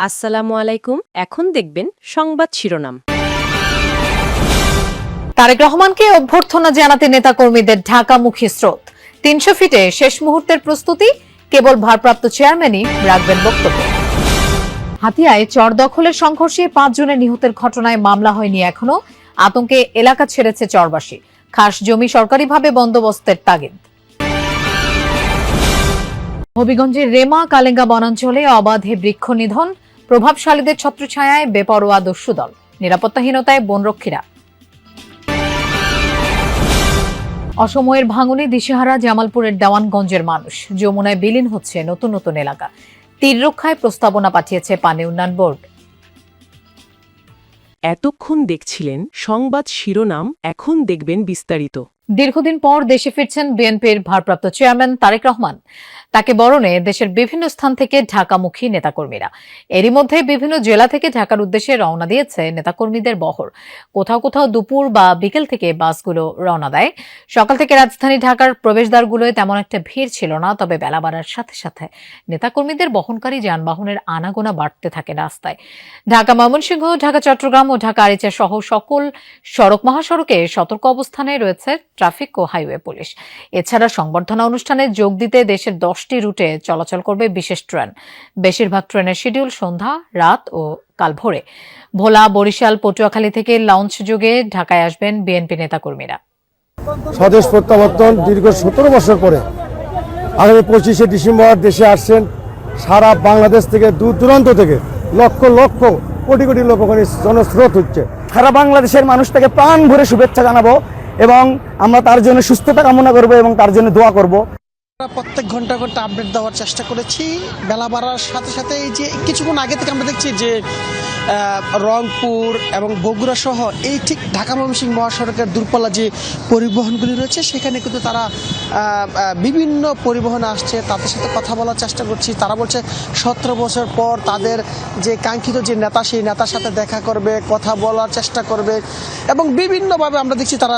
আসসালামু আলাইকুম। এখন দেখবেন সংবাদ শিরোনাম। তারেক রহমানকে অভ্যর্থনা জানাতে নেতাকর্মীদের ঢাকামুখী স্রোত। ৩০০ ফিটে শেষ মুহূর্তের প্রস্তুতি, কেবল ভারপ্রাপ্ত চেয়ারম্যানই রাখবেন বক্তব্য। হাতিয়ায় চর দখলের সংঘর্ষে ৫ জনের নিহতের ঘটনায় মামলা হয়নি এখনো, আতঙ্কে এলাকা ছেড়েছে চরবাসী। খাস জমি সরকারিভাবে বন্দোবস্তের তাগিদ। হবিগঞ্জের রেমা কালেঙ্গা বনাঞ্চলে অবাধে বৃক্ষ নিধন, প্রভাবশালীদের ছত্রছায়ায় বেপরোয়া দস্যুদল, নিরাপত্তাহীনতায় বনরক্ষীরা। অসময়ের ভাঙনে দিশেহারা জামালপুরের দেওয়ানগঞ্জের মানুষ, যমুনায় বিলীন হচ্ছে নতুন নতুন এলাকা। তীর রক্ষায় প্রস্তাবনা পাঠিয়েছে পানি উন্নয়ন বোর্ড। এতক্ষণ দেখছিলেন সংবাদ শিরোনাম, এখন দেখবেন বিস্তারিত। দীর্ঘদিন পর দেশে ফিরছেন বিএনপির ভারপ্রাপ্ত চেয়ারম্যান তারেক রহমান। তাকে বরণে দেশের বিভিন্ন স্থান থেকে ঢাকামুখী নেতাকর্মীরা। এরই মধ্যে বিভিন্ন জেলা থেকে ঢাকার উদ্দেশ্যে রওনা দিয়েছে নেতাকর্মীদের বহর। কোথাও কোথাও দুপুর বা বিকেল থেকে বাসগুলো রওনা দেয়। সকাল থেকে রাজধানী ঢাকার প্রবেশদ্বারগুলোয় তেমন একটা ভিড় ছিল না, তবে বেলা বাড়ার সাথে সাথে নেতাকর্মীদের বহনকারী যানবাহনের আনাগোনা বাড়তে থাকে রাস্তায়। ঢাকা ময়মনসিংহ, ঢাকা চট্টগ্রাম ও ঢাকা আরিচা সহ সকল সড়ক মহাসড়কে সতর্ক অবস্থানে রয়েছে ট্রাফিক ও হাইওয়ে পুলিশ। এছাড়া সংবর্ধনা অনুষ্ঠানে যোগ দিতে দেশের 10টি রুটে চলাচল করবে বিশেষ ট্রেন। বেশিরভাগ ট্রেনের শিডিউল সন্ধ্যা, রাত ও কাল ভোরে। ভোলা, বরিশাল, পটুয়াখালী থেকে লঞ্চ যোগে ঢাকায় আসবেন বিএনপি নেতাকর্মীরা। স্বদেশ প্রত্যাবর্তন দীর্ঘ 17 বছর পরে আগামী 25শে ডিসেম্বর দেশে আসছেন। সারা বাংলাদেশ থেকে, দূর দূরান্ত থেকে লক্ষ লক্ষ কোটি কোটি লোক ওখানে জনস্রোত হচ্ছে। সারা বাংলাদেশের মানুষটাকে প্রাণ ভরে শুভেচ্ছা জানাবো এবং আমরা তার জন্য সুস্থতা কামনা করব এবং তার জন্য দোয়া করব। প্রত্যেক ঘন্টা ঘন্টা আপডেট দেওয়ার চেষ্টা করেছি। বেলা বাড়ার সাথে সাথে এই যে কিছুক্ষণ আগে থেকে আমরা দেখছি যে রংপুর এবং বগুড়া সহ এই ঠিক ঢাকা ময়মনসিংহ মহাসড়কের দূরপাল্লা যে পরিবহনগুলি রয়েছে সেখানে কিন্তু তারা বিভিন্ন পরিবহন আসছে, তাদের সাথে কথা বলার চেষ্টা করছি। তারা বলছে 17 বছর পর তাদের যে কাঙ্ক্ষিত যে নেতা, সেই নেতার সাথে দেখা করবে, কথা বলার চেষ্টা করবে এবং বিভিন্নভাবে আমরা দেখছি তারা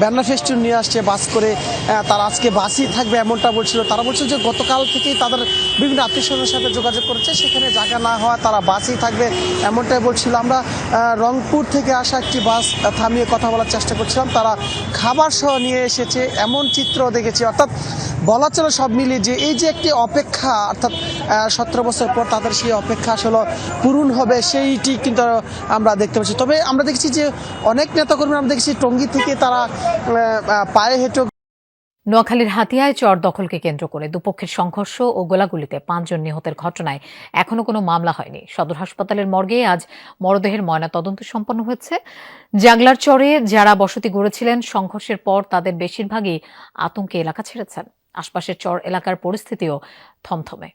ব্যানার ফেস্টুন নিয়ে আসছে বাস করে। তারা আজকে বাসই থাকবে এমনটা বলছিল। তারা বলছে যে গতকাল থেকেই তাদের বিভিন্ন আত্মীয়স্বজনের সাথে যোগাযোগ করেছে, সেখানে জায়গা না হওয়া তারা বাসই থাকবে এমনটাই বলছিল। আমরা রংপুর থেকে আসা একটি বাস থামিয়ে কথা বলার চেষ্টা করছিলাম। তারা খাবার সহ নিয়ে এসেছে, এমন চিত্র দেখেছি। অর্থাৎ বলা চলে সব মিলিয়ে যে এই যে একটি অপেক্ষা, অর্থাৎ 17 বছর পর তাদের সেই অপেক্ষা আসলে পূরণ হবে, সেইটি কিন্তু আমরা দেখতে পাচ্ছি। তবে আমরা দেখছি যে অনেক নেতাকর্মী আমরা দেখছি টঙ্গী থেকে তারা পায়ে হেঁটে। নোয়াখালীর হাতিয়ায় চর দখলকে কেন্দ্র করে দুপক্ষের সংঘর্ষ ও গোলাগুলিতে 5 জন নিহতের ঘটনায় এখনো কোনো মামলা হয়নি। সদর হাসপাতালের মর্গে আজ মরদেহের ময়না তদন্ত সম্পন্ন হয়েছে। জাগলার চরে যারা বসতি গড়েছিলেন, সংঘর্ষের পর তাদের বেশিরভাগই আতঙ্কে এলাকা ছেড়েছেন। আশপাশের চর এলাকার পরিস্থিতিও থমথমে।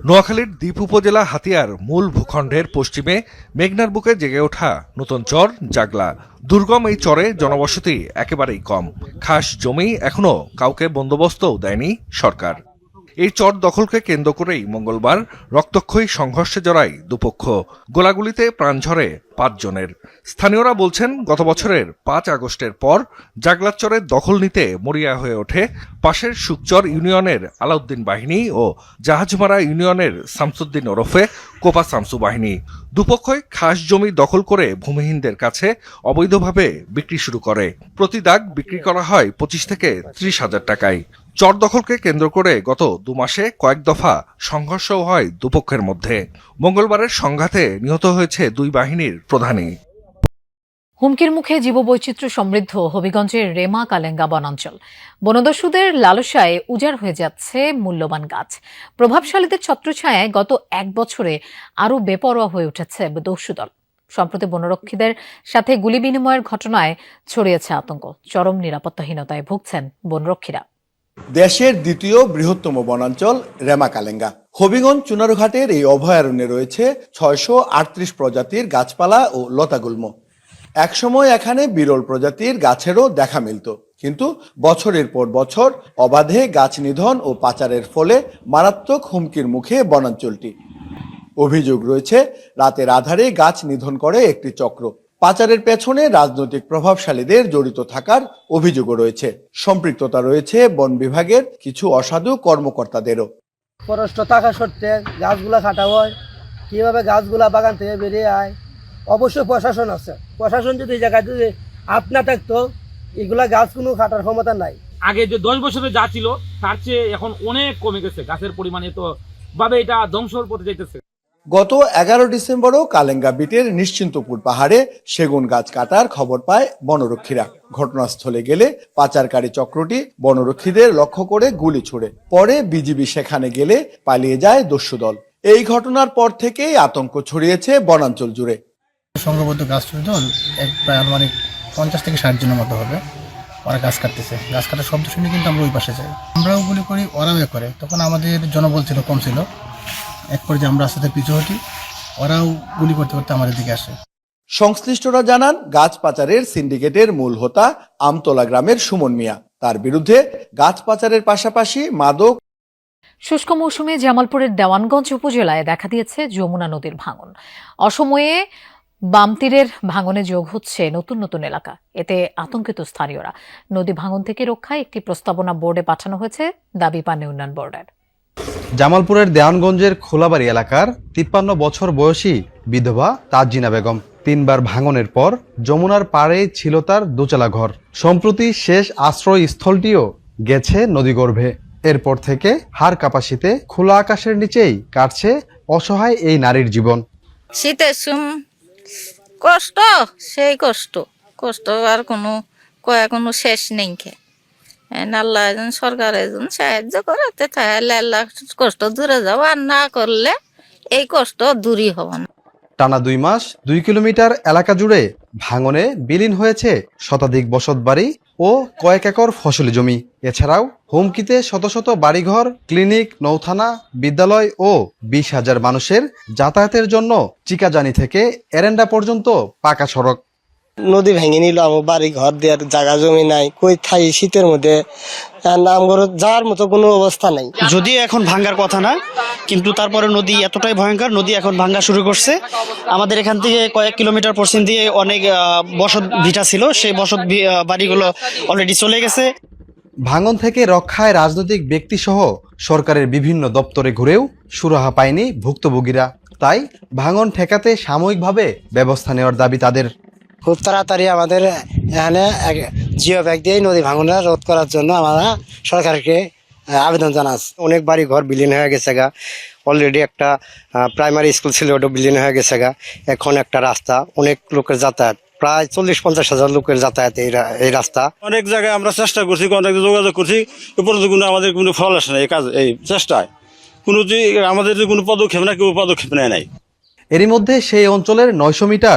নোয়াখালীর দ্বীপ উপজেলা হাতিয়ার মূল ভূখণ্ডের পশ্চিমে মেঘনার বুকে জেগে ওঠা নতুন চর জাগলা। দুর্গম এই চরে জনবসতি একেবারেই কম। খাস জমি এখনো কাউকে বন্দোবস্তও দেয়নি সরকার। এই চর দখলকে কেন্দ্র করেই মঙ্গলবার রক্তক্ষয়ী সংঘর্ষে জড়ায় দুপক্ষ। গোলাগুলিতে প্রাণ ঝরে 5 জনের। স্থানীয়রা বলছেন, গত বছরের 5 আগস্টের পর জাগলাচরের দখল নিতে মরিয়া হয়ে ওঠে পাশের সুকচর ইউনিয়নের আলাউদ্দিন বাহিনী ও জাহাজমারা ইউনিয়নের শামসুদ্দিন ওরফে কোপা শামসু বাহিনী। দুপক্ষই খাস জমি দখল করে ভূমিহীনদের কাছে অবৈধভাবে বিক্রি শুরু করে। প্রতি দাগ বিক্রি করা হয় 25 থেকে 30 হাজার টাকায়। চর দখলকে কেন্দ্র করে গত 2 মাসে কয়েক দফা সংঘর্ষও হয় দুপক্ষের মধ্যে। মঙ্গলবারের সংঘাতে নিহত হয়েছে 2 বাহিনীর প্রধানই। হুমকির মুখে জীববৈচিত্র্য সমৃদ্ধ হবিগঞ্জের রেমা কালেঙ্গা বনাঞ্চল। বনদস্যুদের লালসায় উজাড় হয়ে যাচ্ছে মূল্যবান গাছ। প্রভাবশালীদের ছত্রছায়ায় গত 1 বছরে আরও বেপরোয়া হয়ে উঠেছে দস্যুদল। সম্প্রতি বনরক্ষীদের সাথে গুলি বিনিময়ের ঘটনায় ছড়িয়েছে আতঙ্ক। চরম নিরাপত্তাহীনতায় ভুগছেন বনরক্ষীরা। দেশের দ্বিতীয় বৃহত্তম বনাঞ্চল রেমা কালেঙ্গা। হবিগঞ্জ চুনারুঘাটের এই অভয়ারণ্যে রয়েছে 638 প্রজাতির গাছপালা ও লতাগুল্ম। একসময় এখানে বিরল প্রজাতির গাছেরও দেখা মিলত, কিন্তু বছরের পর বছর অবাধে গাছ নিধন ও পাচারের ফলে মারাত্মক হুমকির মুখে বনাঞ্চলটি। অভিযোগ রয়েছে, রাতের আধারে গাছ নিধন করে একটি চক্র। পাচারের পেছনে রাজনৈতিক প্রভাবশালীদের জড়িত থাকার অভিযোগও রয়েছে। সম্পৃক্ততা রয়েছে বন বিভাগের কিছু অসাধু কর্মকর্তাদেরও। ফরেস্ট থাকা সত্ত্বে গাছগুলা কাটা হয়, কীভাবে গাছগুলা বাগান থেকে বেরিয়ে আয়। অবশ্যই প্রশাসন আছে, প্রশাসন যদি এই জায়গায় যদি হাত না থাকতো এগুলা গাছ কোনো কাটার ক্ষমতা নাই। আগে যে 10 বছরে যা ছিল তার চেয়ে এখন অনেক কমে গেছে, গাছের পরিমাণ এত ভাবে এটা ধ্বংসর পথে যাইতেছে। গত 11 ডিসেম্বরও কালেঙ্গা বিটের নিশ্চিন্তপুর পাহাড়ে সেগুন গাছ কাটার খবর পায় বনরক্ষীরা। ঘটনাস্থলে গেলে পাচারকারী চক্রটি বনরক্ষীদের লক্ষ্য করে গুলি ছোড়ে। পরে বিজিবি সেখানে গেলে পালিয়ে যায় দস্যুদল। এই ঘটনার পর থেকেই আতঙ্ক ছড়িয়েছে বনাঞ্চল জুড়ে। সংঘবদ্ধ গাছ দল প্রায় আনুমানিক 50 থেকে 60 জনের মতো হবে। ওরা গাছ কাটতেছে, গাছ কাটার শব্দ শুনে কিন্তু আমরা ওই পাশে যাই, আমরাও গুলি করি, ওরাও করে। তখন আমাদের জনবল ছিল কম ছিল, এক পর্যায়ে আমরা রাস্তাতে পিছু হটি, ওরাও গুলি করতে করতে আমাদের দিকে আসে। সংশ্লিষ্টরা জানান গাছ পাচারের সিন্ডিকেটের মূল হোতা আমতলা গ্রামের সুমন মিয়া। তার বিরুদ্ধে গাছ পাচারের পাশাপাশি মাদক। শুষ্ক মৌসুমে জামালপুরের দেওয়ানগঞ্জ উপজেলায় দেখা দিয়েছে যমুনা নদীর ভাঙন। অসময়ে বাম তীরের ভাঙনে যোগ হচ্ছে নতুন নতুন এলাকা। এতে আতঙ্কিত স্থানীয়রা। নদী ভাঙন থেকে রক্ষায় একটি প্রস্তাবনা বোর্ডে পাঠানো হয়েছে, দাবি পানি উন্নয়ন বোর্ডের। জামালপুরের দেওয়ানগঞ্জের খোলাবাড়ি এলাকার 53 বছর বয়সী বিধবা তাজিনা বেগম 3 বার ভাঙনের পর যমুনার পাড়ে ছিল তার দোচালা ঘর। সম্প্রতি শেষ আশ্রয়স্থলটিও গেছে নদীগর্ভে। এরপর থেকে হাড় কাঁপা শীতে খোলা আকাশের নিচেই কাটছে অসহায় এই নারীর জীবন। শীতের কষ্ট, সেই কষ্ট আর কোনো শেষ নেই। আল্লাহ সরকার সাহায্য করাতে তাহলে আল্লাহ কষ্ট দূরে যাবো, আর না করলে এই কষ্ট দূরই হবে না। টানা 2 মাস 2 কিলোমিটার এলাকা জুড়ে ভাঙনে বিলীন হয়েছে শতাধিক বসতবাড়ি ও কয়েক একর ফসলি জমি। এছাড়াও হুমকিতে শত শত বাড়িঘর, ক্লিনিক, নৌথানা, বিদ্যালয় ও 20,000 মানুষের যাতায়াতের জন্য চিকাজানি থেকে এরেন্ডা পর্যন্ত পাকা সড়ক। নদী ভেঙে নিল, আমার বাড়ি ঘর দেওয়ার জায়গা জমি নাই, কই থাই শীতের মধ্যে নাম করে যাওয়ার মতো কোনো অবস্থা নাই। যদিও এখন ভাঙ্গার কথা না, কিন্তু তারপরে নদী এতটাই ভয়ঙ্কর, নদী এখন ভাঙ্গা শুরু করছে। আমাদের এখান থেকে কয়েক কিলোমিটার পশ্চিম দিয়ে অনেক বসত ভিটা ছিল, সেই বসত বাড়িগুলো অলরেডি চলে গেছে। ভাঙন থেকে রক্ষায় রাজনৈতিক ব্যক্তিসহ সরকারের বিভিন্ন দপ্তরে ঘুরেও সুরাহা পায়নি ভুক্তভোগীরা। তাই ভাঙন ঠেকাতে সাময়িকভাবে ব্যবস্থা নেওয়ার দাবি তাদের। খুব তাড়াতাড়ি আমাদের এখানে জিও ব্যাগ দিয়ে নদী ভাঙন রোধ করার জন্য আমরা সরকারকে আবেদন জানাচ্ছি। অনেক বাড়ি ঘর বিলীন হয়ে গেছে গা, অলরেডি একটা প্রাইমারি স্কুল ছিল, ওটা বিলীন হয়ে গেছে গা। এখন একটা রাস্তা, অনেক লোকের যাতায়াত, প্রায় 40-50 হাজার লোকের যাতায়াত এই রাস্তা। অনেক জায়গায় আমরা চেষ্টা করছি, অনেক যোগাযোগ করছি, এরপরে কোনো আমাদের কোনো ফল আসে না। এই কাজ, এই চেষ্টায় আমাদের কোনো পদক্ষেপ না, কেউ পদক্ষেপ নেয় নাই। এরই মধ্যে সেই অঞ্চলের 900 মিটার